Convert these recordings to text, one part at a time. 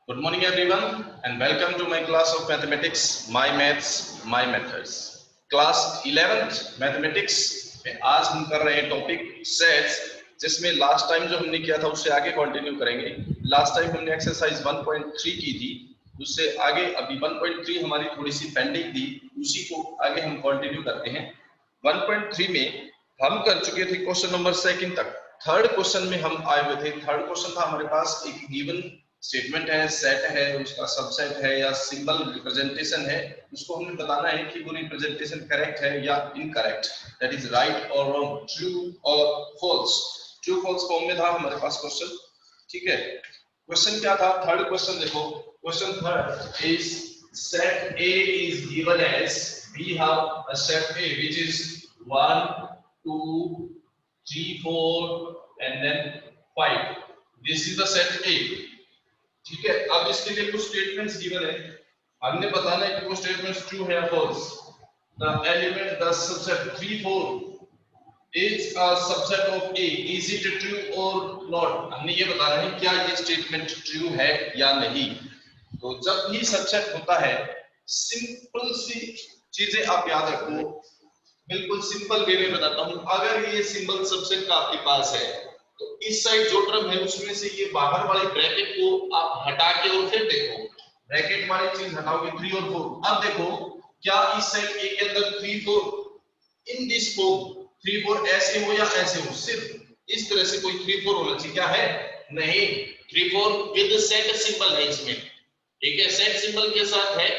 Good morning everyone and welcome to my class of mathematics, my maths, my methods. Class 11th mathematics में आज हम कर रहे हैं टॉपिक सेट्स, जिसमें लास्ट टाइम जो हमने किया था उससे आगे कंटिन्यू करेंगे। लास्ट टाइम हमने एक्सरसाइज 1.3 की थी, उससे आगे अभी 1.3 हमारी थोड़ी सी पेंडिंग थी, उसी को आगे हम कंटिन्यू करते हैं। 1.3 में हम कर चुके थे क्वेश्चन नंबर 2 तक। थर्ड क्वेश्चन में हम आए हुए थे। थर्ड क्वेश्चन था हमारे पास एक गिवन स्टेटमेंट है, सेट है, उसका सबसेट है या सिंबल रिप्रेजेंटेशन है, उसको हमें बताना है कि वो रिप्रेजेंटेशन करेक्ट है या इनकरेक्ट, दैट इज राइट और रॉन्ग, ट्रू और फॉल्स। ट्रू फॉल्स फॉर्म में था हमारे पास क्वेश्चन। ठीक है, क्वेश्चन क्या था? थर्ड क्वेश्चन देखो, question third is set A is given as we have a set A which is 1 2 3 4 and then 5. This is the set A. ठीक है, अब इसके लिए कुछ स्टेटमेंट्स गिवन है, हमने बताना है कि वो स्टेटमेंट्स ट्रू है या false. The element the subset 3 4 is a subset of A, is it true और नॉट। हमने ये बताना है क्या ये स्टेटमेंट ट्रू है या नहीं। तो जब भी सबसेट होता है, सिंपल सी चीजें आप याद रखो, बिल्कुल सिंपल वे में बताता हूं। अगर ये सिंबल सबसेट का आपके पास है तो इस साइड जो टर्म है उसमें से ये बाहर वाले ब्रैकेट को आप हटा के और फिर देखो, ब्रैकेट वाली चीज हटाओगे 3 और 4। अब देखो क्या इस साइड ए के अंदर 3 4 इन दिस फॉर्म 3 4 ऐसे हो या ऐसे हो, सिर्फ इस तरह से कोई 3 4 होना चाहिए। क्या है? नहीं, 3 4 विद सेट सिंबल है इसमें। ठीक है, सेट सिंबल के साथ है,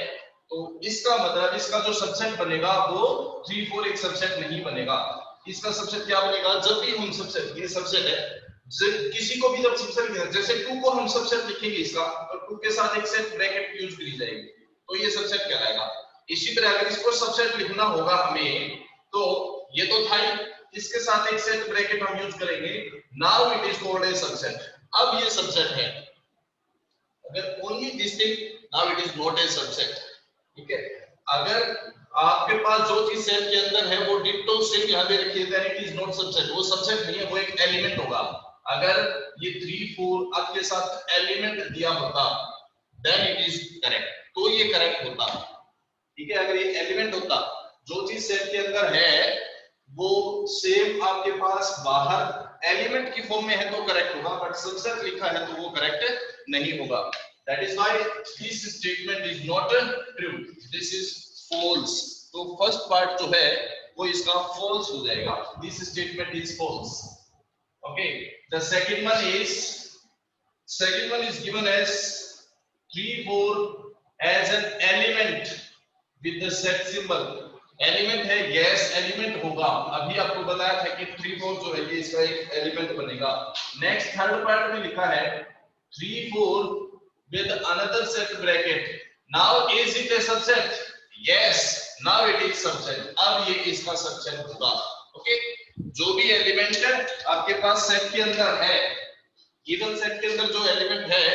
तो इसका मतलब इसका जो सबसेट बनेगा वो 3 4 एक सबसेट नहीं बनेगा। इसका सबसेट क्या बनेगा? जब भी हम सबसेट, ये सबसेट है, किसी को भी जब सबसेट, जैसे 2 को हम सबसेट लिखेंगे इसका, तो 2 के साथ एक सेट ब्रैकेट यूज करी जाएगी, तो ये सबसेट कहलाएगा। इसी तरह अगर इसको सबसेट लिखना होगा हमें, तो ये तो था ही, इसके साथ एक सेट ब्रैकेट हम यूज करेंगे, now it is called a subset. अब ये सबसेट है, अगर only this thing, now it is not a subset. ठीक है, अगर आपके पास जो चीज सेट के अंदर है वो डिट्टो सेम यहां पे रखी है, इट इज नॉट सबसेट, वो सबसेट नहीं है, वो एक एलिमेंट होगा। अगर ये 3 4 आपके साथ एलिमेंट दिया होता देन इट इज करेक्ट, तो ये करेक्ट होता। ठीक है, अगर ये एलिमेंट होता, जो चीज सेट के अंदर है वो सेम आपके पास बाहर एलिमेंट की फॉर्म में है तो करेक्ट होगा, बट सबसेट लिखा है तो वो करेक्ट नहीं होगा। That is why this statement is not true. This is false. तो फर्स्ट पार्ट जो है वो इसका false हो जाएगा. This statement is false. Okay. The second one is given as 3 4 as an element with the set symbol. Element है, yes element होगा। अभी आपको बताया था कि 3 4 जो है ये इसका एक एलिमेंट बनेगा। नेक्स्ट थर्ड पार्ट में लिखा है 3 4 with another set bracket. Now is it a subset? Yes, now it is subset. अब ये इसका सबसेट होगा। ओके, जो भी एलिमेंट आपके पास सेट के अंदर है, गिवन सेट के अंदर जो एलिमेंट है,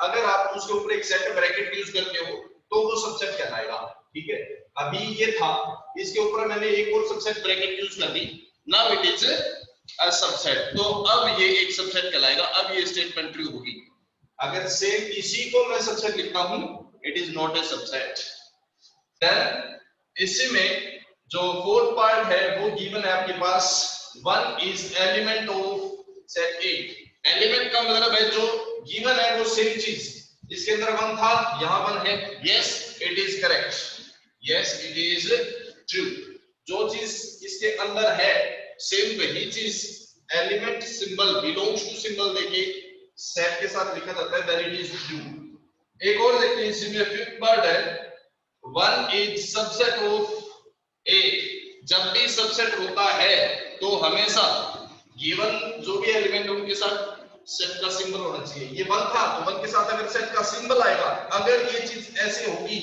अगर आप उसके ऊपर एक सेट ब्रैकेट यूज करते हो तो वो सबसेट कहलाएगा। ठीक है, अभी ये था, इसके ऊपर मैंने एक और सबसेट ब्रैकेट यूज कर दी, now it is a subset, तो अब ये एक सबसेट कहलाएगा। अब ये स्टेटमेंट ट्रू होगी। अगर सेम इसी को मैं सबसेट लिखता हूं, it is not a subset. Then इसी में जो फोर्थ पार्ट है वो गिवन है आपके पास, 1 is element of set A। Element का मतलब है जो गिवन है वो सेम चीज, इसके अंदर 1 था, यहां 1 है, yes it is correct, yes it is true. जो चीज इसके अंदर है सेम वही चीज element symbol belongs to symbol देके सेट के साथ लिखा जाता है, then it is true। एक और देखते हैं, इसमें फिफ्थ पार्ट है 1 is subset of A। जब भी सबसेट होता है तो हमेशा गिवन जो भी एलिमेंट है उनके साथ सेट का सिंबल होना चाहिए। ये 1 था तो 1 के साथ अगर सेट का सिंबल आएगा, अगर ये चीज ऐसे होगी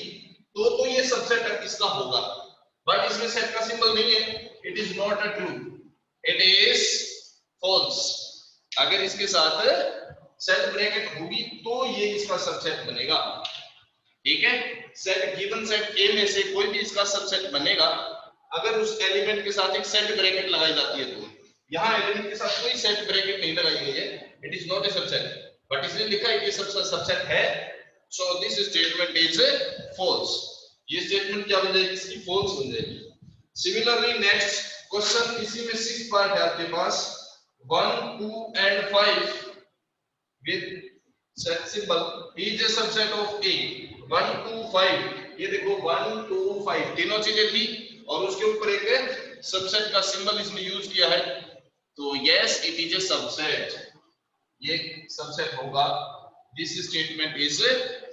तो ये सबसेट इसका होगा, बट इसमें सेट का सिंबल नहीं है, it is not a true, it is false. अगर इसके साथ सेट ब्रैकेट होगी तो ये इसका सबसेट बनेगा। ठीक है, सेट गिवन सेट A में से कोई भी इसका सबसेट बनेगा अगर उस एलिमेंट के साथ एक सेट ब्रैकेट लगाई जाती है। तो यहाँ एलिमेंट के साथ कोई सेट ब्रैकेट नहीं लगाई गई है, it is not a subset, but इसने लिखा है कि सबसेट है, so this statement is false. ये स्टेटमेंट क्या बन जाएगी इसकी? फॉल्स बन जाएगी। सिमिलरली नेक्स्ट क्वेश्चन, इसी में 6 पार्ट है आपके पास, 1 2 and 5 with set symbol is a subset of A 1 2 5। ये देखो 1 2 5 तीनों चीजें थी और उसके ऊपर एक सबसेट का सिंबल इसने यूज किया है, तो yes it is a subset, ये सबसेट होगा। This statement is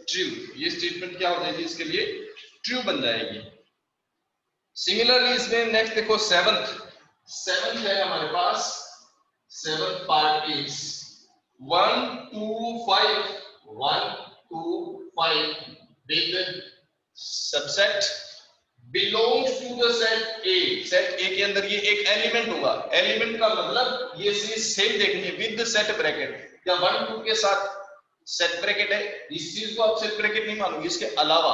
true. ये स्टेटमेंट क्या हो जाएगी इसके लिए? ट्रू बन जाएगी। सिमिलरली इसमें नेक्स्ट देखो सेवंथ है हमारे पास, seventh part is 1 2 5 1 2 5 with subset belongs to the set A। Set A के अंदर ये एक एलिमेंट होगा। एलिमेंट का मतलब ये चीज सेम देखनी है विद सेट ब्रैकेट, या 1 2 के साथ सेट ब्रैकेट है, इस चीज को आप सेट ब्रैकेट नहीं मानोगे, इसके अलावा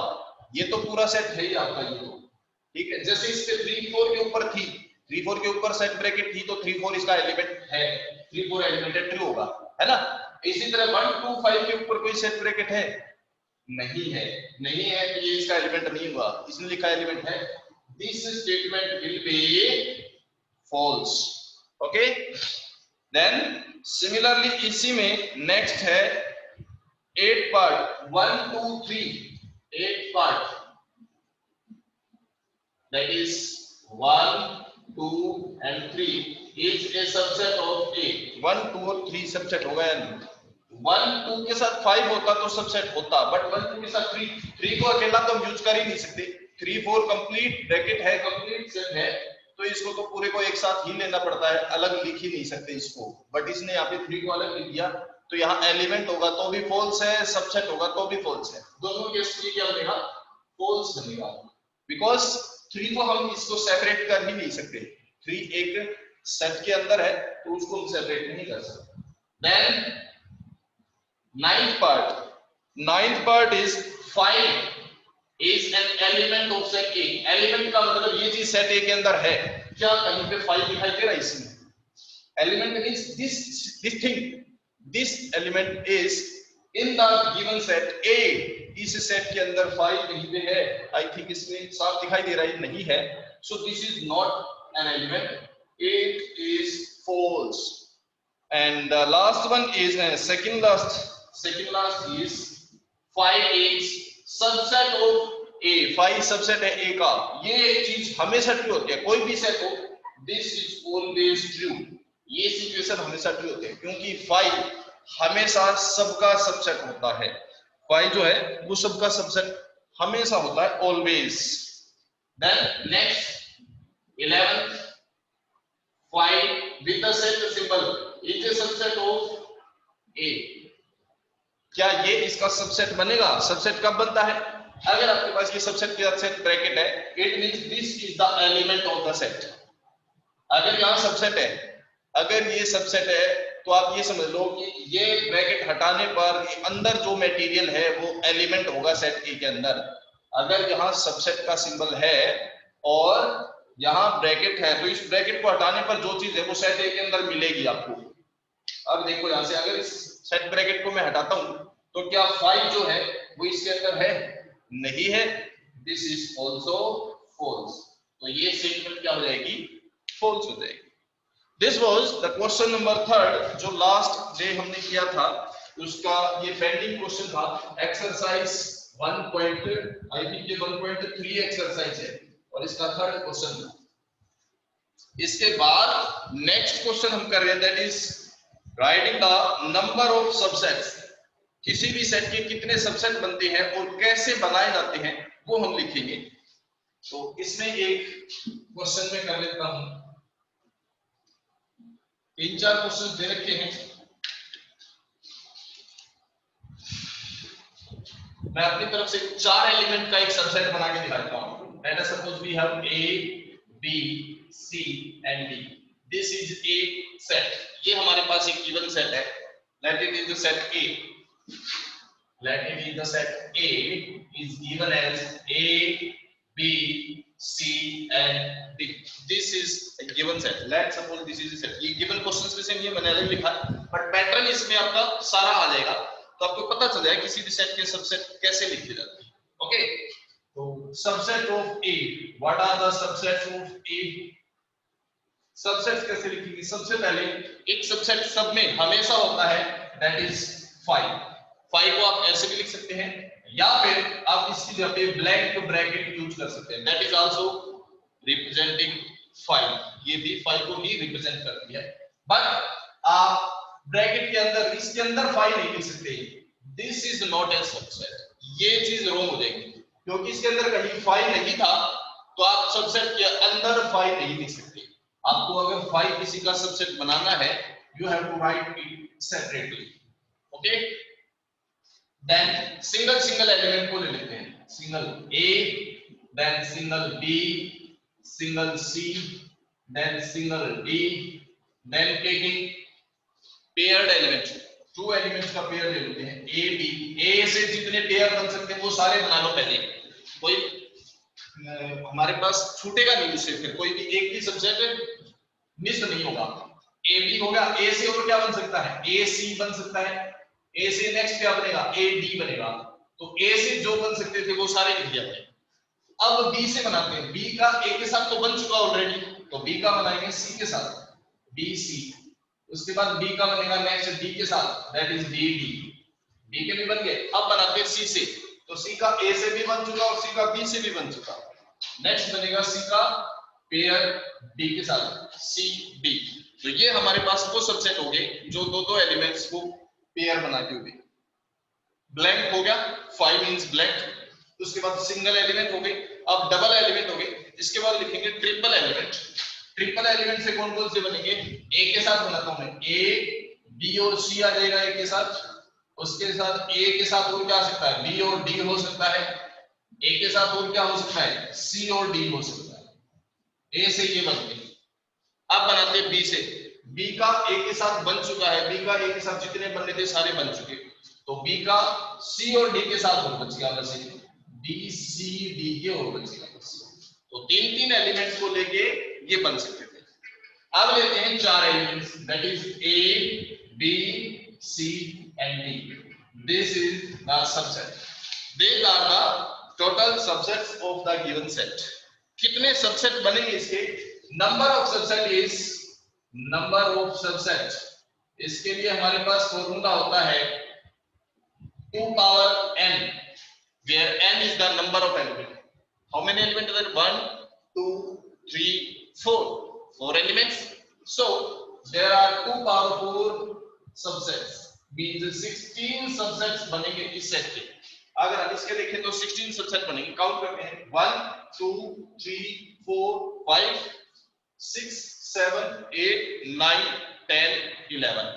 ये तो पूरा सेट है ही आपका ये तो, ठीक है। जैसे इसके 3 4 के ऊपर थी, 3 4 के ऊपर सेट ब्रैकेट थी, तो 3 4 इसका एलिमेंट है, 3 4 एलिमेंट ट्रू होगा, है ना। इसी तरह 1 2 5 के ऊपर कोई सेट ब्रैकेट है? नहीं है, नहीं है, तो ये इसका एलिमेंट नहीं हुआ। इसने लिखा एलिमेंट है, this statement will be false. Okay, then similarly इसी में नेक्स्ट है 8 part 1 2 3 8 part, that is 1 2 and 3 is a subset of A। 1 2 और 3 सबसेट हो गए। 1 2 के साथ 5 होता तो सबसेट होता, बट 1 2 के साथ 3 को अकेला तो हम यूज कर ही नहीं सकते। 3 4 कंप्लीट ब्रैकेट है, कंप्लीट सेट है, तो इसको तो पूरे को एक साथ ही लेना पड़ता है, अलग लिख ही नहीं सकते इसको। बट इसने यहाँ पे 3 को अलग लिख दिया, तो यहाँ एलिमेंट होगा तो भी फॉल्स है, सबसेट होगा तो भी फॉल्स है। दोनों केस में क्या बनेगा? फॉल्स बनेगा, बिकॉज 3 को हम इसको सेपरेट कर ही नहीं सकते। 3 एक सेट के अंदर है, तो उसको हम सेपरेट नहीं कर सकते। Then ninth part is 5 is an element of set A। Element का मतलब ये चीज सेट A के अंदर है। क्या कहीं पे 5 दिखाई दे रहा है इसमें? Element means this thing, this element is in the given set A। इस सेट के अंदर 5 कहीं पे है, आई थिंक इसमें साफ दिखाई दे रहा है, नहीं है, so this is not an element, it is false। and the last one is second last is 5 is subset of A। 5 subset है A का। ये एक चीज हमेशा ट्रू होती है, कोई भी सेट हो, दिस इज ऑलवेज ट्रू। ये सिचुएशन हमेशा ट्रू होती है, क्योंकि 5 हमेशा सबका सबसेट होता है। 5 जो है वो सबका सबसेट हमेशा होता है, always. Then next 11th 5 with the set symbol is a subset of A। क्या ये इसका सबसेट बनेगा? सबसेट कब बनता है? अगर आपके पास ये सबसेट के साथ सेट ब्रैकेट है, it means this is the element of the set. अगर यहाँ सबसेट है, अगर ये सबसेट है, तो आप ये समझ लो कि ये ब्रैकेट हटाने पर अंदर जो मटेरियल है वो एलिमेंट होगा सेट ए के अंदर। अगर यहाँ सबसेट का सिंबल है और यहाँ ब्रैकेट है, तो इस ब्रैकेट को हटाने पर जो चीज है वो सेट ए के अंदर मिलेगी आपको। अब देखो यहाँ से अगर इस सेट ब्रैकेट को मैं हटाता हूं, तो क्या 5 जो है वो इसके अंदर है? नहीं है, दिस इज ऑल्सो फॉल्स। तो ये स्टेटमेंट क्या हो जाएगी? फॉल्स हो जाएगी। This was the question number 3 जो लास्ट डे हमने किया था, उसका ये पेंडिंग क्वेश्चन था, एक्सरसाइज 1. आई थिंक ये 1.3 एक्सरसाइज है और इसका 3rd क्वेश्चन था। इसके बाद नेक्स्ट क्वेश्चन हम कर रहे हैं, that is writing the number of subsets. किसी भी सेट के कितने सबसेट बनते हैं और कैसे बनाए जाते हैं वो हम लिखेंगे। तो इसमें एक क्वेश्चन में कर लेता हूं, 3-4 क्वेश्चन दे रखे हैं, मैं अपनी तरफ से 4 एलिमेंट का एक सबसेट बना के दिखा देता हूं। Let us suppose we have A B C and D। This is A set, ये हमारे पास एक गिवन सेट है, let it is the set A। Let it be the set A is given as A, B, C and D। This is a given set। Let's suppose this is a set। ये given questions में से नहीं मैंने अलग लिखा है, but pattern इसमें आपका सारा आ जाएगा। तो आपको पता चल जाए किसी भी सेट के सबसेट कैसे लिखे जाते हैं। ओके, तो subset of A, what are the subsets of A? Subsets कैसे लिखेंगे? सबसे पहले एक सबसेट सब में हमेशा होता है, दैट इज 5। 5 को आप ऐसे भी लिख सकते हैं, या फिर आप इसकी जगह पे ब्लैंक ब्रैकेट यूज कर सकते हैं, दैट इज आल्सो रिप्रेजेंटिंग 5। ये भी 5 को ही रिप्रेजेंट करती है, बट आप ब्रैकेट के अंदर, इसके अंदर 5 नहीं लिख सकते। This is not a subset, ये चीज रॉन्ग हो जाएगी, क्योंकि इसके अंदर कहीं 5 नहीं था, तो आप सबसेट के अंदर 5 नहीं लिख सकते। आपको अगर 5 किसी का सबसेट बनाना है, you have to write it separately. Okay, then single single element को ले लेते हैं, single A, then single B, single C, then single D, then taking paired element, 2 elements का पेयर ले लेते हैं, ए बी। ए से जितने पेयर बन सकते हैं वो सारे बना लो पहले, कोई हमारे पास छूटेगा नहीं इससे, फिर कोई भी एक भी सबसेट मिस नहीं होगा। ए बी हो गया, ए से और क्या बन सकता है? ए सी बन सकता है, ए से नेक्स्ट क्या बनेगा? ए डी बनेगा। तो ए से जो बन सकते थे वो सारे लिख दिए। अब बी से बनाते हैं, बी का ए के साथ तो बन चुका ऑलरेडी, तो बी का बनाएंगे सी के साथ, बी सी। उसके बाद बी का बनेगा नेक्स्ट डी के साथ, that is D D. B के भी बन गए, अब बनाते हैं सी से, तो सी का ए से भी बन चुका और सी का बी से भी बन चुका। नेक्स्ट बनेगा सी का पेयर डी के साथ, सी डी। तो ये हमारे पास वो सबसेट हो गए जो दो दो एलिमेंट्स को पेयर बनाते हुए। ब्लैंक हो गया, 5 मींस ब्लैंक। उसके बाद सिंगल एलिमेंट हो गई, अब डबल एलिमेंट हो गई। इसके बाद लिखेंगे ट्रिपल एलिमेंट। ट्रिपल एलिमेंट से कौन कौन से बनेंगे? ए के साथ बनाता हूं मैं, ए बी और सी आ जाएगा ए के साथ। उसके साथ ए के साथ और क्या आ सकता है? बी और डी हो सकता है। ए के साथ और क्या हो सकता है? सी और डी हो सकता है। ए से ये बन गई। अब बनाते हैं बी से। बी का ए के साथ बन चुका है, बी का ए के साथ जितने बनने थे सारे बन चुके, तो बी का सी और डी के साथ और बच गया बस, बी सी डी के और बच गया बस। तो 3 एलिमेंट्स को लेके ये बन सकते थे। अब लेते हैं 4 elements, that is A B C and D. This is the subset. These are the total subsets of the given set. कितने सबसेट बनेंगे इसके? Number of subset is number of subset. इसके लिए हमारे पास फॉर्मूला होता है 2 power n, where n is the number of element. How many elements are there? 1 2 3 4, 4 elements. So there are 2 power 4 subsets, means 16 subsets बनेंगे इस set के। अगर हम इसके देखें तो 16 सबसेट बनेंगे। काउंट करते हैं, 1 2 3 4 5 6 7 8 9 10 11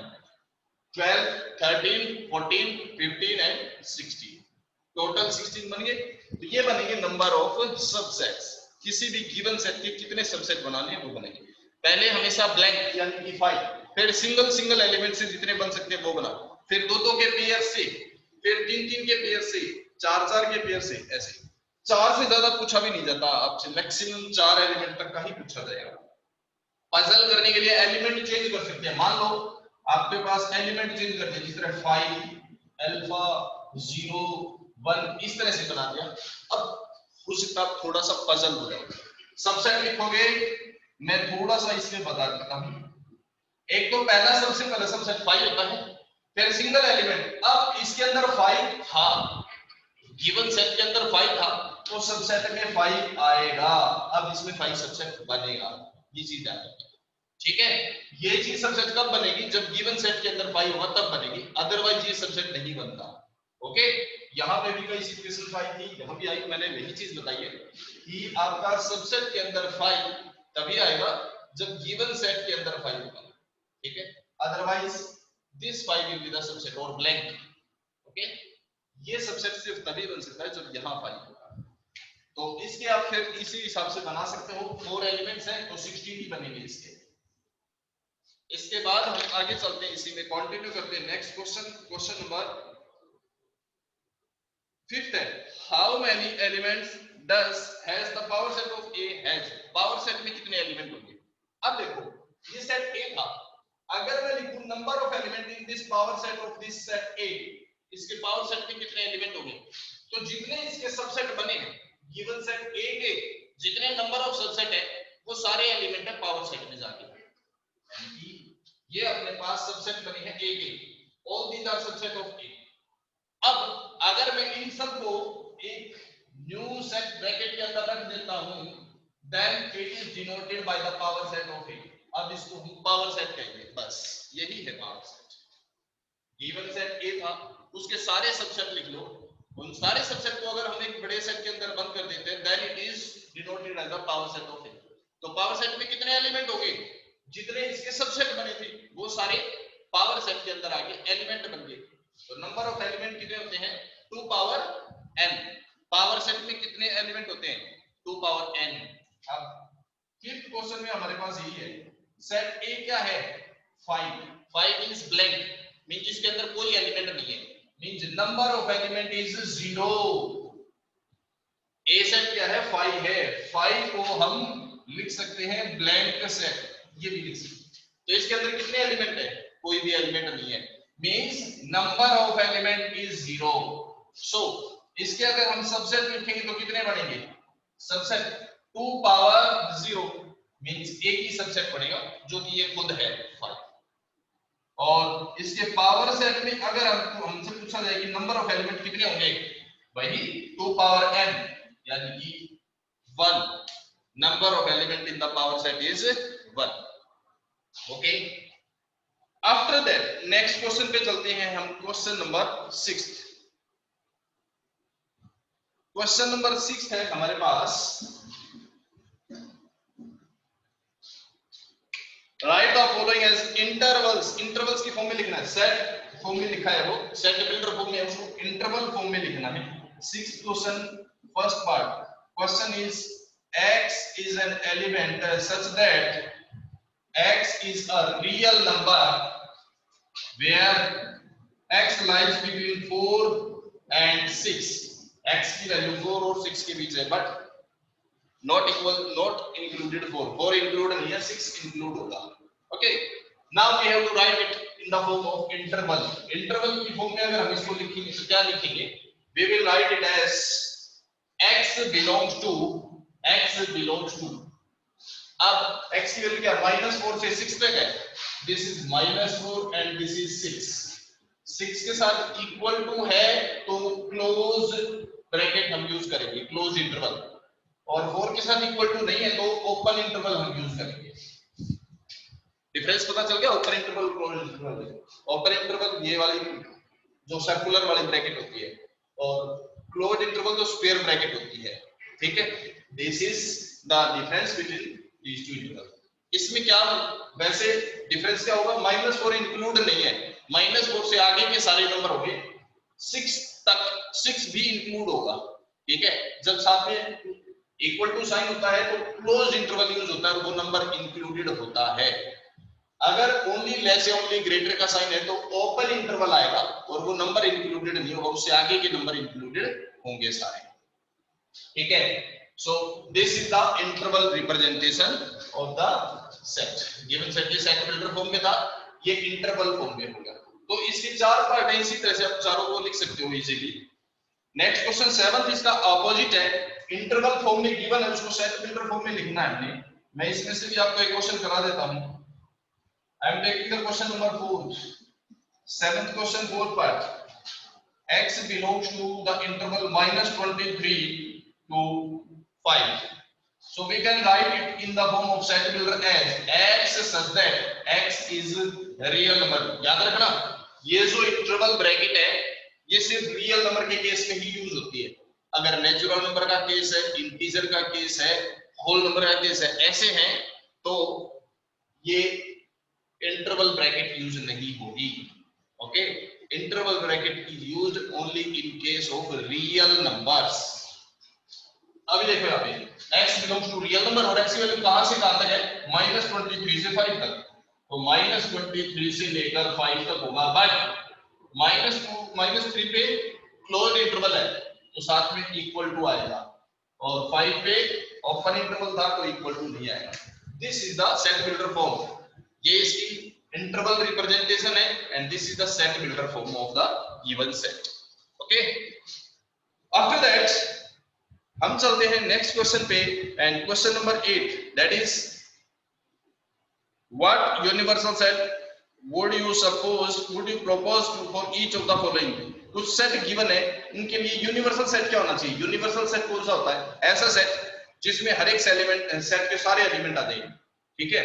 12 13 14 15 एंड 16। टोटल 16 बन गए। तो ये बनेंगे नंबर ऑफ सबसेट्स। किसी भी गिवन सेट के कितने सबसेट बनाने हैं वो बनेंगे। पहले हमेशा ब्लैंक यानी कि 5, फिर सिंगल सिंगल एलिमेंट से जितने बन सकते हैं वो बना, फिर दो दो के पेयर से, फिर 3 के पेयर से, 4 के पेयर से, ऐसे 4 से ज्यादा पूछा भी नहीं जाता आपसे, मैक्सिमम 4 एलिमेंट तक का ही पूछा जाएगा। पजल करने के लिए एलिमेंट चेंज कर सकते हैं। मान लो आपके पास एलिमेंट चेंज कर दिया, जिस तरह 5 अल्फा 0 1 इस तरह से बना दिया। अब हो सकता है थोड़ा सा पजल हो जाए। सबसेट लिखोगे, मैं थोड़ा सा इसमें बता देता हूं। एक तो पहला सबसे पहला सबसेट 5 होता है, फिर सिंगल एलिमेंट। अब इसके अंदर 5 था, गिवन सेट के अंदर 5 था, तो सबसेट में 5 आएगा। अब इसमें 5 सबसेट बनेगा, ये चीज है। ठीक है, ये चीज सबसेट कब बनेगी? जब गिवन सेट के अंदर 5 होगा तब बनेगी, अदरवाइज ये सबसेट नहीं बनता। ओके, यहाँ पे भी कई सिचुएशन 5 थी, यहाँ भी आई, मैंने वही चीज बताई है कि आपका सबसेट के अंदर 5 तभी आएगा जब गिवन सेट के अंदर 5 होगा। ठीक है, otherwise this 5 will be the subset और ब्लैंक। ओके, ये सबसेट सिर्फ तभी बन सकता है जब यहाँ 5 होगा। तो इसके आप फिर इसी हिसाब से बना सकते हो। 4 एलिमेंट्स हैं तो 16 ही बनेंगे इसके। इसके बाद हम आगे चलते हैं, इसी में कंटिन्यू करते हैं। Next question, question number 5th है, how many elements does has the power set of A has. Power set में कितने एलिमेंट होंगे? अब देखो, ये सेट ए था, अगर मैं लिखूं number of element in this power set of this set ए, इसके पावर सेट में कितने एलिमेंट होंगे? तो जितने इसके सबसेट बने हैं गिवन सेट ए के जितने नंबर ऑफ सबसेट है वो सारे एलिमेंट है पावर सेट में जाके, ये अपने पास सबसेट बने हैं ए के, all these are subset of A. अब अगर मैं इन सबको एक न्यू सेट ब्रैकेट के अंदर रख देता हूं then it is denoted by the power set of A. अब इसको हम पावर सेट कहेंगे, बस यही है power set. Given set A था उसके सारे सबसेट लिख लो, उन सारे सबसेट को अगर हम एक बड़े सेट के अंदर बंद कर देते हैं then it is denoted as the power set of A. तो पावर सेट में कितने एलिमेंट होंगे? जितने इसके सबसेट बने थे वो सारे पावर सेट के अंदर आके एलिमेंट बन गए। तो नंबर ऑफ एलिमेंट कितने होते हैं? 2 पावर n। पावर सेट में कितने एलिमेंट होते हैं? 2 पावर n। अब फिफ्थ क्वेश्चन में हमारे पास यही है, सेट ए क्या है? 5। 5 मींस ब्लैंक, मींस जिसके अंदर कोई एलिमेंट नहीं है, means number of element is 0। A set क्या है? 5 है। 5 को हम लिख सकते हैं ब्लैंक सेट, ये भी लिख सकते हैं। तो इसके अंदर कितने एलिमेंट है? कोई भी एलिमेंट नहीं है, means number of element is 0। सो इसके अगर हम सबसेट लिखेंगे तो कितने बनेंगे? सबसेट 2 पावर 0 मींस एक ही सबसेट बनेगा जो कि ये खुद है 5। और इसके पावर सेट में अगर हमसे पूछा जाए कि नंबर ऑफ एलिमेंट कितने होंगे, वही 2 पावर n यानी कि 1। Number of element in the power set is 1। Okay, after that next question पे चलते हैं हम, क्वेश्चन नंबर 6। क्वेश्चन नंबर 6 है हमारे पास, write the following as intervals. Intervals की फॉर्म में लिखना है, सेट फॉर्म में लिखा है वो, सेट बिल्डर फॉर्म में, उसको इंटरवल फॉर्म में लिखना है। 6th question, first part. Question is x is an element such that x is a real number where x lies between 4 and 6। x की वैल्यू 4 और 6 के बीच है, but not equal, not included 4 include नहीं है, 6 इंक्लूड होगा। Okay, now we have to write it in the form of interval. Interval की form में अगर हम इसको लिखेंगे तो क्या लिखेंगे? We will write it as x belongs to। अब x की वैल्यू क्या? -4 से 6 तक है, this is -4 and this is 6। 6 के साथ इक्वल टू है तो क्लोज ब्रैकेट हम यूज करेंगे, क्लोज इंटरवल। और 4 के साथ इक्वल टू नहीं है तो ओपन इंटरवल हम यूज करेंगे। डिफरेंस पता चल गया? Open interval, close interval. Open interval ये वाली जो सर्कुलर वाली ब्रैकेट होती है, और क्लोज इंटरवल जो स्क्वायर ब्रैकेट होती है। ठीक है, this is the difference between these two interval. इसमें क्या वैसे डिफरेंस क्या होगा? -4 इंक्लूड नहीं है, -4 से आगे के सारे नंबर होंगे, 6 तक 6 भी इंक्लूड होगा। ठीक है, जब साथ में इक्वल टू साइन होता है तो क्लोज इंटरवल यूज होता है और वो नंबर इंक्लूडेड होता है। अगर ओनली लेस या ओनली ग्रेटर का साइन है तो ओपन इंटरवल आएगा और वो नंबर इंक्लूडेड नहीं होगा, उससे आगे के नंबर इंक्लूडेड होंगे सारे। ठीक है, so this is the interval representation of the set. Given set ये सेट बिल्डर फॉर्म में था, ये इंटरवल फॉर्म में हो गया। तो इसके 4 पार्ट हैं, इसी तरह से आप चारों को लिख सकते हो इजीली। नेक्स्ट क्वेश्चन 7 इसका ऑपोजिट है, इंटरवल फॉर्म में गिवन है, उसको सेट बिल्डर फॉर्म में लिखना है हमने। मैं इसमें से भी आपको एक क्वेश्चन करा देता हूं। I am taking the question number 4, 7th question, 4th part. X belongs to the interval -23 to 5. So we can write it in the form of set builder as x such that x is real number। याद रखना, ये जो interval bracket है ये सिर्फ real number के case में ही use होती है। अगर नेचुरल नंबर का केस है, इंटीजर का केस है, होल नंबर का केस है, ऐसे हैं तो ये इंटरवल ब्रैकेट यूज नहीं होगी। Okay, interval bracket is used only in case of real numbers. अभी देखो यहाँ पे x belongs to real number और x की वैल्यू कहां से कहां तक है? -23 से 5 तक। तो -23 से लेकर 5 तक होगा, बट -3 पे क्लोज्ड इंटरवल है तो साथ में इक्वल टू आएगा, और 5 पे ओपन इंटरवल था तो इक्वल टू नहीं आएगा। This is the set builder form. ये इसकी इंटरवल रिप्रेजेंटेशन है and this is the set builder form of the given set. Okay, after that हम चलते हैं नेक्स्ट क्वेश्चन पे and question number 8 that is what universal set would you propose for each of the following। कुछ set given है, उनके लिए universal set क्या होना चाहिए। यूनिवर्सल सेट कौन सा होता है, ऐसा सेट जिसमें हर एक एलिमेंट सेट के सारे एलिमेंट आ जाएंगे। ठीक है,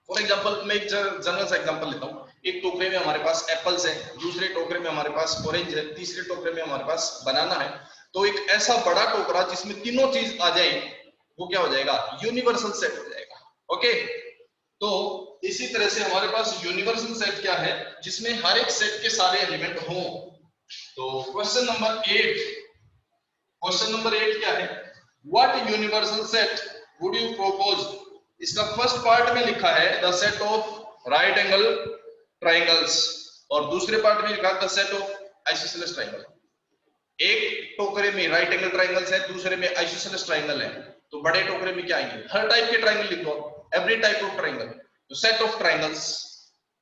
फॉर एग्जांपल मैं एक जनरल सा एग्जांपल लेता हूँ। एक टोकरे में हमारे पास एप्पल्स है, दूसरे टोकरे में हमारे पास ऑरेंज है, तीसरे टोकरे में हमारे पास बनाना है। तो एक ऐसा बड़ा टोकरा जिसमें तीनों चीज आ जाए वो क्या हो जाएगा, यूनिवर्सल सेट हो जाएगा। ओके, तो इसी तरह से हमारे पास यूनिवर्सल सेट क्या है, जिसमें हर एक सेट के सारे एलिमेंट हों। तो क्वेश्चन नंबर 8 क्या है, what universal set would you propose. इसका फर्स्ट पार्ट में लिखा है the set of right angle triangles और दूसरे पार्ट में लिखा है the set of isosceles triangle. एक टोकरे में राइट एंगल ट्राइंगल्स है, दूसरे में आइसोसेलेस ट्राइंगल है। तो बड़े टोकरे में क्या आएंगे, हर टाइप के ट्राइंगल लिख दो, एवरी टाइप ऑफ ट्राइंगल। तो सेट ऑफ ट्राइंगल्स,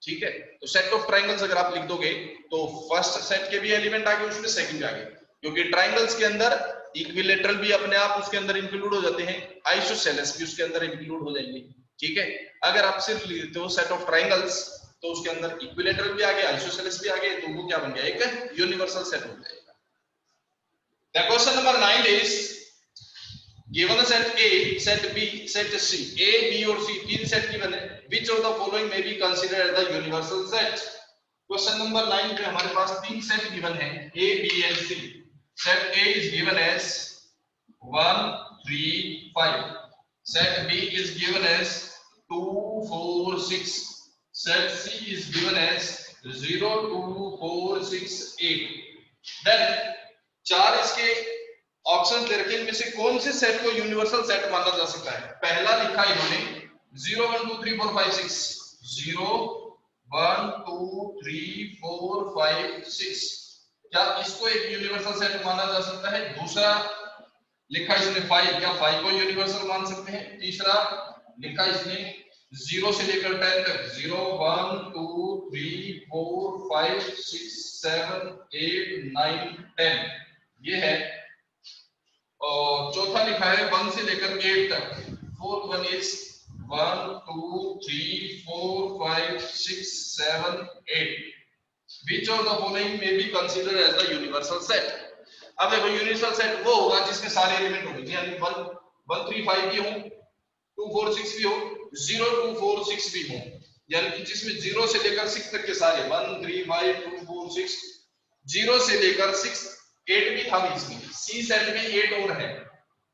ठीक है। तो सेट ऑफ ट्राइंगल्स अगर आप लिख दोगे तो फर्स्ट सेट के भी एलिमेंट आ गए, उसमें सेकंड भी आ गए, क्योंकि ट्राइंगल्स के अंदर इक्विलेटरल भी अपने आप उसके अंदर इंक्लूड हो जाते हैं, आइसोसेलेस भी उसके अंदर इंक्लूड हो जाएंगे। ठीक है, अगर आप सिर्फ लिखते हो सेट ऑफ ट्राइंगल्स तो उसके अंदर इक्विलेटरल भी आ गए, आइसोसेलेस भी आ गए, तो वो क्या बन गया, एक यूनिवर्सल सेट हो जाएगा। The question number 9 is given the set A, set B, set C, A, B और C तीन सेट गिवन है, which of the following may be considered as the universal set। Question number 9 पे हमारे पास तीन set given है A, B and C। Set A is given as 1, 3, 5. Set B is given as 2, 4, 6. Set C is given as 0, 2, 4, 6, 8. Then चार इसके option दे रखे, इनमें से कौन से सेट को यूनिवर्सल सेट माना जा सकता है। पहला लिखा इन्होंने 0, 1, 2, 3, 4, 5, 6, 0, 1, 2, 3, 4, 5, 6, क्या इसको एक यूनिवर्सल सेट माना जा सकता है। दूसरा लिखा इसने 5, क्या 5 को यूनिवर्सल मान सकते हैं। तीसरा लिखा इसने 0 से लेकर 10 तक, 0, 1, 2, 3, 4, 5, 6, 7, 8, 9, 10 ये है। और चौथा लिखा है 1 से लेकर 8 तक। Fourth one is 1, 2, 3, 4, 5, 6, 7, 8। Which of the following may be considered as the universal set। अब देखो यूनिवर्सल सेट वो होगा जिसमें सारे एलिमेंट होंगे, यानी 1, 1, 3, 5 भी हो, 2, 4, 6 भी हो, 0, 2, 4, 6 भी हो, यानी कि जिसमें 0 से लेकर 6 तक के सारे 1, 3, 5, 2, 4, 6, 0 से लेकर 6, 8 भी था बीच में। सी सेट में 8 और है,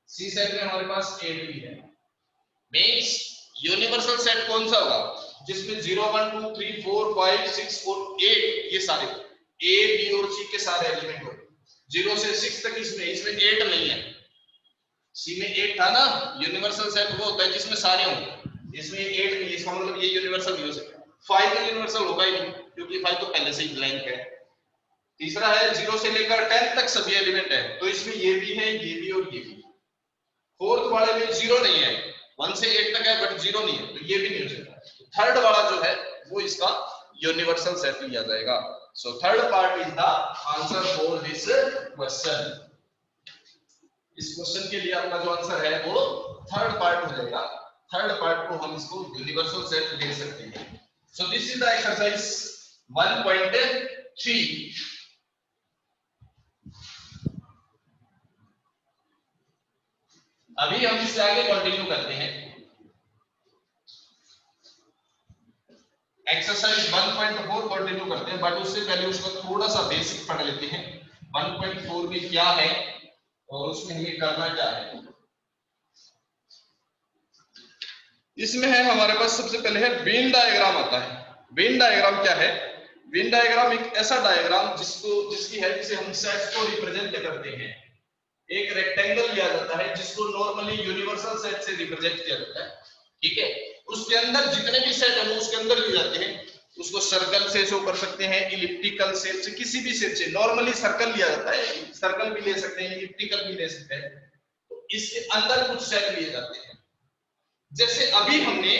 सी सेट में हमारे पास 8 भी है। मींस यूनिवर्सल सेट कौन सा होगा, जिसमें 0, 1, 2, 3, 4, 5, 6 और 8 ये सारे ए, बी और सी के सारे एलिमेंट हो। 0 से 6 तक इसमें 8 नहीं है। सी में 8 था ना, यूनिवर्सल सेट वो होता है जिसमें सारे हों, इसमें 8 नहीं, इसका मतलब ये यूनिवर्सल नहीं हो सकता। 5 तो यूनिवर्सल होगा ही नहीं, क्योंकि 5 तो पहले से ही ब्लैंक है। तीसरा है 0 से लेकर 10 तक सभी एलिमेंट है, तो इसमें ये भी है, ये भी और ये भी। फोर्थ वाले में 0 नहीं है, 1 से 8 तक है बट 0 नहीं है, तो ये भी नहीं हो सकता। थर्ड वाला जो है वो इसका यूनिवर्सल सेट लिया जाएगा। So third part is the answer for this question. इस क्वेश्चन के लिए अपना जो आंसर है वो थर्ड पार्ट हो जाएगा। थर्ड पार्ट को हम इसको यूनिवर्सल सेट ले सकते हैं। So this is the exercise 1.3। अभी हम इससे आगे कंटिन्यू करते हैं। एक्सरसाइज 1.4 कंटिन्यू करते हैं, बट उससे पहले उसका थोड़ा सा बेसिक पढ़ लेते हैं। 1.4 में क्या है और उसमें हमें करना क्या है। इसमें है हमारे पास सबसे पहले है वेन डायग्राम आता है। वेन डायग्राम क्या है, वेन डायग्राम एक ऐसा डायग्राम जिसकी हेल्प से हम सेट्स को रिप्रेजेंट करते हैं। एक रेक्टेंगल लिया जाता है जिसको नॉर्मली यूनिवर्सल सेट से रिप्रेजेंट किया जाता है। ठीक है, उसके अंदर जितने भी सेट है वो उसके अंदर लिए जाते हैं। उसको सर्कल से शो कर सकते हैं, इलिप्टिकल शेप से, किसी भी शेप से। नॉर्मली सर्कल लिया जाता है, सर्कल भी ले सकते हैं, इलिप्टिकल भी ले सकते हैं। तो इसके अंदर कुछ सेट लिए जाते हैं। जैसे अभी हमने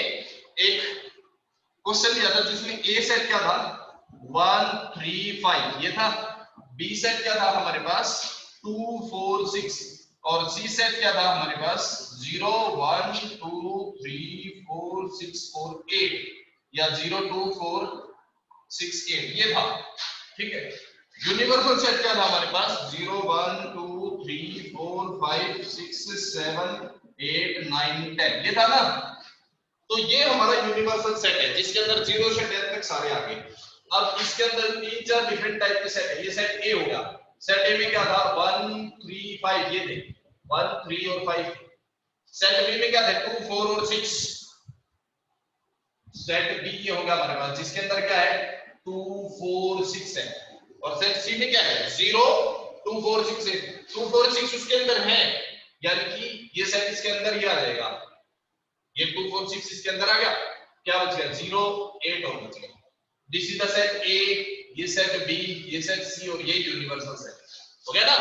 एक क्वेश्चन दिया था जिसमें ए सेट क्या था 1 3 5 ये था, बी सेट क्या था हमारे पास 2 4 6 और सी सेट क्या था हमारे पास 0 1 2 3 4 6 4 8 या 0 2 4 6 8 ये था, ठीक है। यूनिवर्सल सेट क्या था हमारे पास 0 1 2 3 4 5 6 7 8 9 10 ये था ना। तो ये हमारा यूनिवर्सल सेट है जिसके अंदर 0 से 10 तक सारे आ गए। अब इसके अंदर 3-4 डिफरेंट टाइप के सेट है। ये सेट ए हो गया, सेट ए में क्या था 1 3 5 ये थे 1 3 और 5। सेट बी में क्या थे 2 4 और 6। सेट बी ये होगा हमारे पास जिसके अंदर क्या है 2 4 6 है। और सेट सी में क्या है 0 2 4 6 है। 2 4 6 उसके अंदर है, यानी कि ये सेट इसके अंदर ही आ जाएगा। ये 2 4 6 इसके अंदर आ गया, क्या बच गया 0 8 और बच गया। दिस इज द सेट ए, ये सेट बी, ये सेट सी और ये यूनिवर्सल सेट हो गया ना।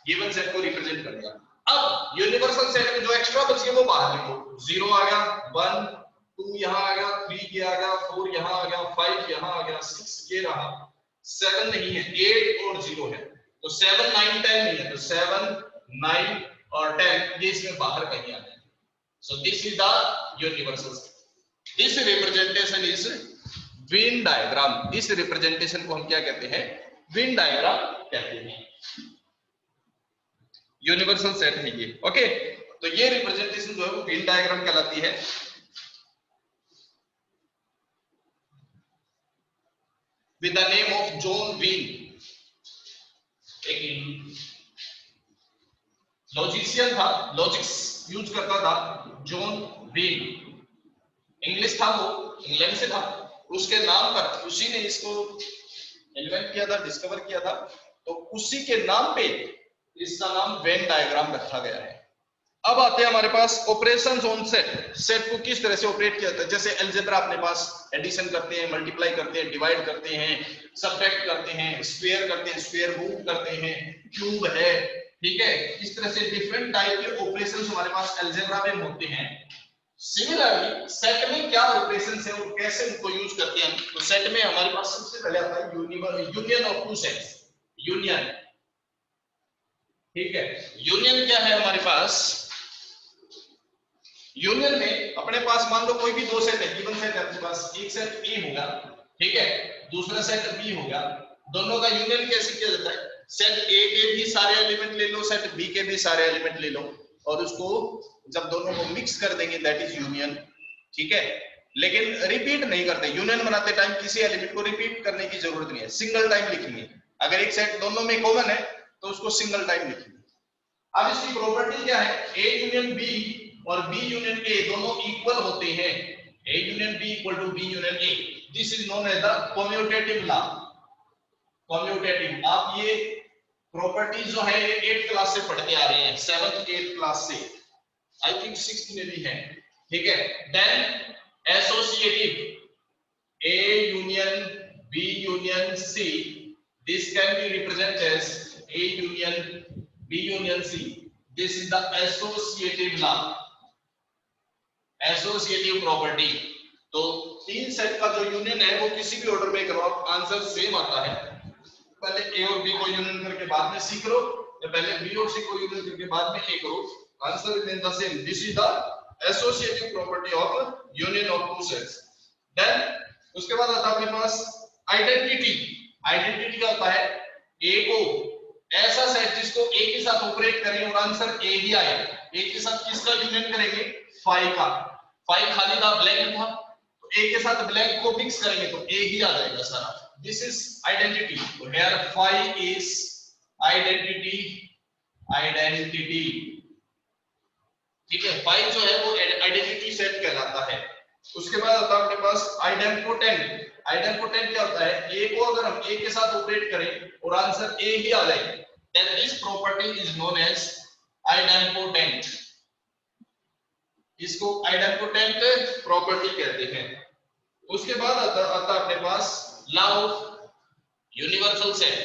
गिवन सेट को रिप्रेजेंट कर दिया। अब यूनिवर्सल सेट में जो एक्स्ट्रा बच गया वो बाहर लिखो। 0 आ गया, 1 2 यहां आ गया, 3 ये आ गया, 4 यहां आ गया, 5 यहां आ गया, 6 ये रहा, 7 नहीं है, 8 और 0 है। तो 7 9 10 नहीं है, तो 7 9 और 10 ये इसमें बाहर कहीं आ गया। So this is the universal set. This representation is Venn diagram. इस रिप्रेजेंटेशन को हम क्या कहते हैं Venn diagram कहते हैं। यूनिवर्सल सेट है ये, ओके। तो ये रिप्रेजेंटेशन जो है वो Venn diagram कहलाती है। With the name of John Venn, एक लॉजिशियन था, लॉजिक्स यूज करता था, जॉन वेन। इंग्लिश था, वो इंग्लैंड से था। उसके नाम पर उसी ने इसको इन्वेंट किया था, डिस्कवर किया था, तो उसी के नाम पे इसका नाम वेन डायग्राम रखा गया है। अब आते हैं हमारे पास ऑपरेशंस ऑन सेट। सेट को किस तरह से ऑपरेट किया जाता है। जैसे अलजेब्रा अपने पास एडिशन करते हैं, मल्टीप्लाई करते हैं, डिवाइड करते हैं, सब्ट्रैक्ट करते हैं, स्क्वायर करते हैं, स्क्वायर रूट करते हैं, क्यूब है, ठीक है। इस तरह से डिफरेंट टाइप के ऑपरेशंस हमारे पास अलजेब्रा में होते हैं। सिमिलरली सेट में क्या ऑपरेशंस है और कैसे उनको यूज करते हैं। तो सेट में हमारे पास सबसे पहले आता है union of two sets. Union, ठीक है। यूनियन क्या है हमारे पास, यूनियन में अपने पास मान लो कोई भी दो सेट है, गिवन सेट है अपने पास, एक सेट ए होगा, ठीक है, दूसरा सेट बी होगा। दोनों का यूनियन कैसे किया जाता है, सेट ए के भी सारे एलिमेंट ले लो, सेट बी के भी सारे एलिमेंट ले लो, और उसको जब दोनों को मिक्स कर देंगे दैट इज यूनियन, ठीक है। लेकिन रिपीट नहीं करते, यूनियन बनाते टाइम किसी एलिमेंट को रिपीट करने की जरूरत नहीं है, सिंगल टाइम लिखेंगे। अगर एक सेट दोनों में कॉमन है तो उसको सिंगल टाइम लिखेंगे। अब इसकी प्रॉपर्टी क्या है, ए यूनियन बी और बी यूनियन ए दोनों इक्वल होते हैं। A union B equal to B union A, this is known as the commutative law. Commutative, आप ये प्रॉपर्टीज जो है ये 8th क्लास से पढ़ते आ रहे हैं, 7th 8th क्लास से, आई थिंक 6th में भी है, ठीक है। Then associative, A union B union C, this can be represented as A union B union C, this is the associative law, associative property. तो तीन सेट का जो यूनियन है वो किसी भी ऑर्डर में करो, आंसर सेम आता है। पहले ए और बी को यूनियन करके बाद में सी करो, या पहले बी और सी को यूनियन करके बाद में ए करो, answer will be the same. This is the associative property of union of two sets. Then उसके बाद आता है अपने पास आइडेंटिटी। आइडेंटिटी क्या होता है, ए को ऐसा सेट जिसको ए के साथ ऑपरेट करें और आंसर ए ही आए। ए के साथ किसका यूनियन करेंगे, 5 का। 5 खाली था, ब्लैंक था, तो ए के साथ ब्लैंक को मिक्स करेंगे तो ए ही आ जाएगा सारा। This is identity. तो हियर 5 इज आइडेंटिटी, आइडेंटिटी, ठीक है। 5 जो है वो आइडेंटिटी सेट कहलाता है। उसके बाद आता है अपने पास आइडेंपोटेंट। आइडेंपोटेंट क्या होता है, ए को अगर हम ए के साथ ऑपरेट करें और आंसर ए ही आ जाए, then this property is known as idempotent। इसको आइडेंपोटेंट प्रॉपर्टी कहते हैं। उसके बाद आता अपने पास law of universal set.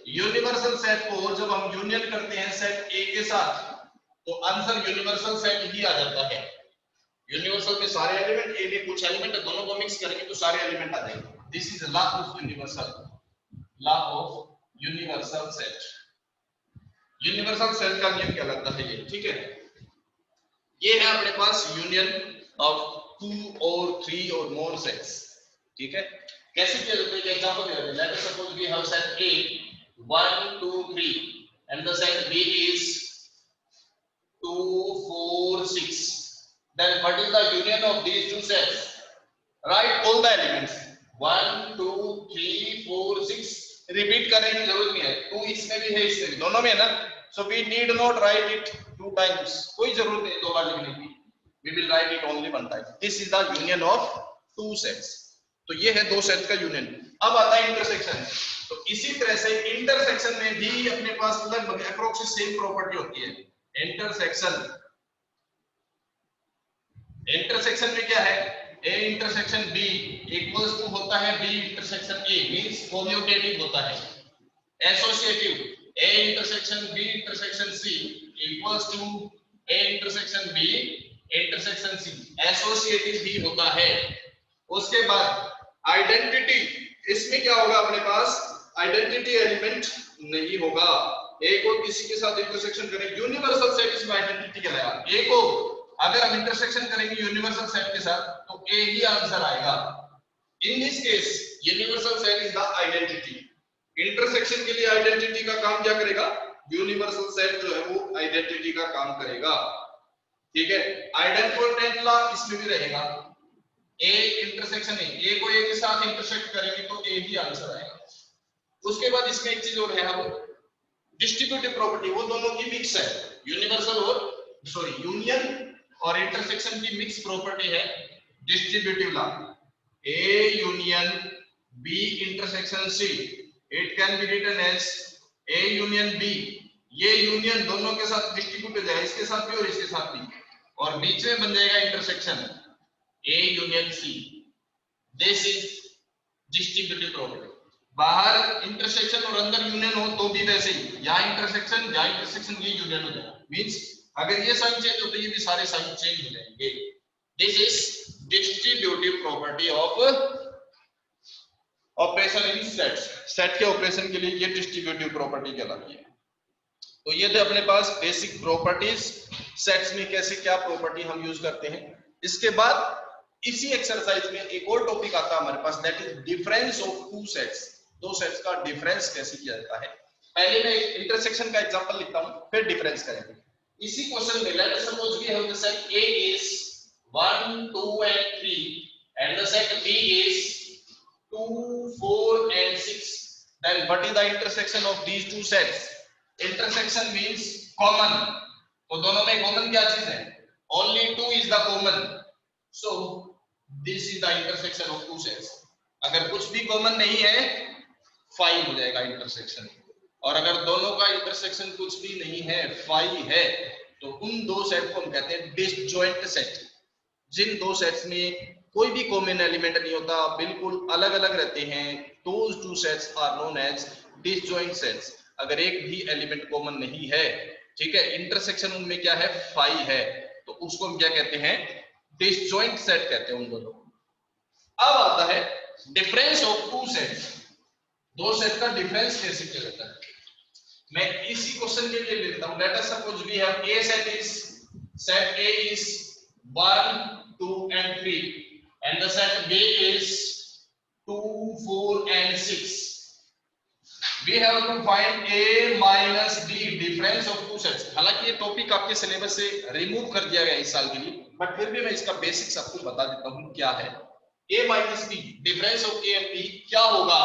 Universal set को जब हम यूनियन करते हैं सेट ए के साथ तो आंसर यूनिवर्सल सेट ही आ जाता है। यूनिवर्सल में सारे एलिमेंट, ए में कुछ एलिमेंट है, दोनों को मिक्स करेंगे तो सारे एलिमेंट आ जाएंगे. This is law of universal, law of universal set. Universal set का नियम क्या लगता है ये, ठीक है. ये है अपने पास यूनियन ऑफ 2 और 3 और मोर सेट्स, ठीक है. कैसे किया जाता है, एक एग्जांपल दे रहे हैं. Let us suppose we have set A 1 2 3 and the set B is 2 4 6. Then what is the union of these two sets? Write all the elements 1 2 3 4 6. Repeat करने की जरूरत नहीं है, 2 इसमें भी है, इसमें भी, दोनों में है ना. So we need not write it 2 times. कोई जरूरत नहीं 2 बार लिखने की. We will write it only 1 time. This is the union of 2 sets. तो ये है 2 सेट्स का यूनियन. अब आता है इंटरसेक्शन. तो इसी तरह से इंटरसेक्शन में भी अपने पास लगभग अप्रोक्स सेम प्रॉपर्टी होती है. इंटरसेक्शन में क्या है, A intersection B equals to होता है B intersection A, means commutative होता है. Associative A intersection B intersection C equals to A intersection B intersection C, associative भी होता है. उसके बाद आइडेंटिटी, इसमें क्या होगा, अपने पास आइडेंटिटी एलिमेंट नहीं होगा. A को किसी के साथ इंटरसेक्शन करें, यूनिवर्सल सेट इसमें आइडेंटिटी कहलाएगा. A को अगर हम इंटरसेक्शन करेंगे यूनिवर्सल सेट के साथ तो A ही आंसर आएगा. In this case universal set is the identity. Intersection के लिए आइडेंटिटी का काम क्या करेगा, यूनिवर्सल सेट जो है वो आइडेंटिटी का काम करेगा, ठीक है. आइडेंटिटी लॉ इसमें भी रहेगा. A इंटरसेक्शन A को A के साथ इंटरसेक्ट करेंगे तो A ही आंसर आएगा. उसके बाद इसमें एक चीज और है, अब डिस्ट्रीब्यूटिव प्रॉपर्टी, वो दोनों की मिक्स है. यूनिवर्सल और यूनियन और इंटरसेक्शन की मिक्स प्रॉपर्टी है distributive law. A union B intersection C, it can be written as A union B. ये यूनियन दोनों के साथ डिस्ट्रीब्यूट हो जाएगा, इसके साथ भी और इसके साथ भी, और बीच में बन जाएगा intersection A union C. This is distributive property. बाहर इंटरसेक्शन और अंदर यूनियन हो तो भी वैसे ही, यहाँ इंटरसेक्शन ये यूनियन हो जाएगा. मींस अगर ये साइन चेंज हो तो ये भी सारे साइन चेंज हो जाएंगे. This is distributive property of operation in sets. Set के ऑपरेशन के लिए ये डिस्ट्रीब्यूटिव प्रॉपर्टी कहलाती है. तो ये थे अपने पास बेसिक प्रॉपर्टीज. सेट्स में कैसे क्या प्रॉपर्टी हम यूज करते हैं. इसके बाद इसी एक्सरसाइज में एक और टॉपिक आता है हमारे पास, that is difference of two sets. दो सेट्स का डिफरेंस कैसे किया जाता है. पहले मैं इंटरसेक्शन का एग्जांपल लिखता हूं, फिर डिफरेंस करेंगे. इसी क्वेश्चन में let us suppose we have the set A is 1 2 and 3 and the set B is 2 4 and 6. Then what is the intersection of these two sets? Intersection means common. तो दोनों में common क्या चीज है, only 2 is the common. So this is the intersection of two sets. अगर कुछ भी common नहीं है 5 हो जाएगा इंटरसेक्शन, और अगर दोनों का इंटरसेक्शन कुछ भी नहीं है 5 है तो उन दो सेट को हम कहते हैं डिसजॉइंट सेट. जिन दो सेट्स में कोई भी कॉमन एलिमेंट नहीं होता, बिल्कुल अलग अलग रहते हैं, those two sets are known as disjoint sets. अगर एक भी एलिमेंट कॉमन नहीं है, ठीक है, इंटरसेक्शन उनमें क्या है 5 है, तो उसको हम क्या कहते हैं, डिसजॉइंट सेट कहते हैं उन दोनों. अब आता है डिफरेंस ऑफ टू सेट्स. दो सेट का डिफरेंस कैसे किया जाता है. मैं इसी क्वेश्चन के लिए लेता हूं. Let us suppose we have A set A is 1 2 and 3 and the set B is 2 4 and 6. We have to find A minus B difference of two sets. हालांकि ये टॉपिक आपके सिलेबस से रिमूव कर दिया गया इस साल के लिए, बट फिर भी मैं इसका बेसिक्स आपको बता देता हूं क्या है. A minus B difference of A and B क्या होगा.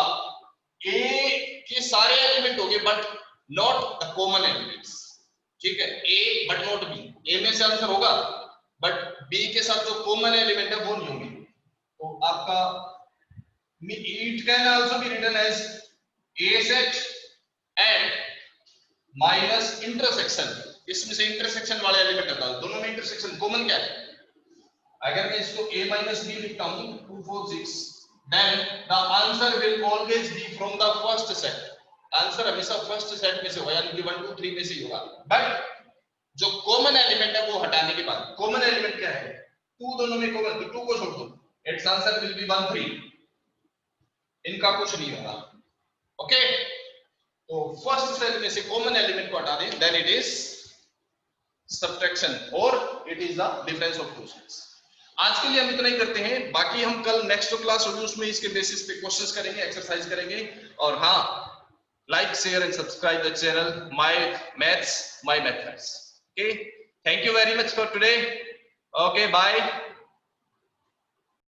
A के सारे एलिमेंट होंगे but not the common elements, ठीक है. A but not B, A में से आंसर होगा बट B के साथ जो कॉमन एलिमेंट है वो नहीं होंगे. तो आपका it can also be written as A set and minus intersection. इसमें से इंटरसेक्शन वाले एलिमेंट हटा दो, दोनों में इंटरसेक्शन कॉमन क्या है. अगर मैं इसको A minus B लिखता हूं 2 4 6, then the answer will always be from the first set. Answer हमेशा फर्स्ट सेट में से होगा, यानी कि 1 2 3 में से ही होगा. बट जो कॉमन एलिमेंट है वो हटाने के बाद, कॉमन एलिमेंट क्या है, 2 दोनों में कॉमन, तो 2 को छोड़ दो, इट्स आंसर विल बी 1 3, इनका कुछ नहीं होगा। ओके, तो फर्स्ट सेल में से कॉमन एलिमेंट को हटा दें, देन इट इज सब्ट्रैक्शन और it is the difference of two sets. आज के लिए हम इतना ही करते हैं, बाकी हम कल नेक्स्ट क्लास होगी उसमें इसके बेसिस पे क्वेश्चंस करेंगे, एक्सरसाइज करेंगे। और हाँ, like, share and subscribe the channel My Maths, My Methods. Okay, thank you very much for today. Okay, bye.